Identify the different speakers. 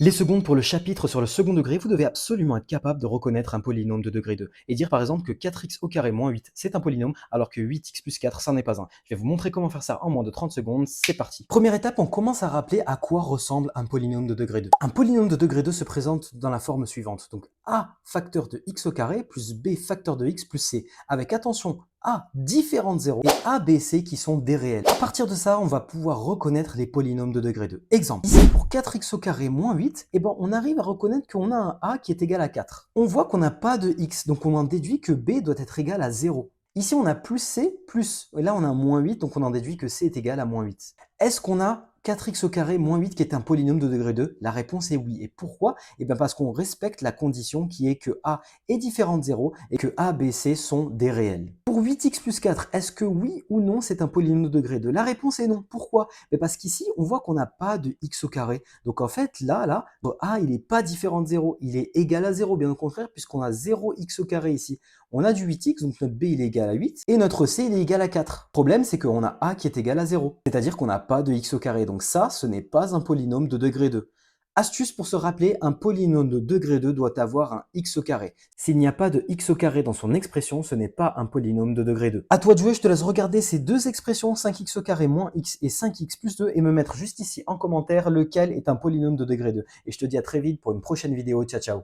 Speaker 1: Les secondes pour le chapitre sur le second degré, vous devez absolument être capable de reconnaître un polynôme de degré 2 et dire par exemple que 4x au carré moins 8 c'est un polynôme alors que 8x plus 4 ça n'est pas un. Je vais vous montrer comment faire ça en moins de 30 secondes, c'est parti. Première étape, on commence à rappeler à quoi ressemble un polynôme de degré 2. Un polynôme de degré 2 se présente dans la forme suivante, donc a facteur de x au carré plus b facteur de x plus c, avec attention a différent de 0 et a, b, c qui sont des réels. À partir de ça, on va pouvoir reconnaître les polynômes de degré 2. Exemple, ici pour 4x au carré moins 8, eh ben, on arrive à reconnaître qu'on a un a qui est égal à 4. On voit qu'on n'a pas de x, donc on en déduit que b doit être égal à 0. Ici, on a plus c, plus, et là on a moins 8, donc on en déduit que c est égal à moins 8. Est-ce qu'on a 4x au carré moins 8 qui est un polynôme de degré 2? La réponse est oui. Et pourquoi? Eh bien parce qu'on respecte la condition qui est que a est différent de 0 et que a, b, c sont des réels. Pour 8x plus 4, est-ce que oui ou non c'est un polynôme de degré 2? La réponse est non. Pourquoi? Parce qu'ici, on voit qu'on n'a pas de x au carré. Donc en fait, là, a il n'est pas différent de 0, il est égal à 0, bien au contraire, puisqu'on a 0x au carré ici. On a du 8x, donc notre b il est égal à 8, et notre c il est égal à 4. Le problème, c'est qu'on a a qui est égal à 0, c'est-à-dire qu'on n'a pas de x au carré. Donc ça, ce n'est pas un polynôme de degré 2. Astuce pour se rappeler, un polynôme de degré 2 doit avoir un x au carré. S'il n'y a pas de x au carré dans son expression, ce n'est pas un polynôme de degré 2. À toi de jouer, je te laisse regarder ces deux expressions, 5x au carré moins x et 5x plus 2, et me mettre juste ici en commentaire lequel est un polynôme de degré 2. Et je te dis à très vite pour une prochaine vidéo. Ciao, ciao.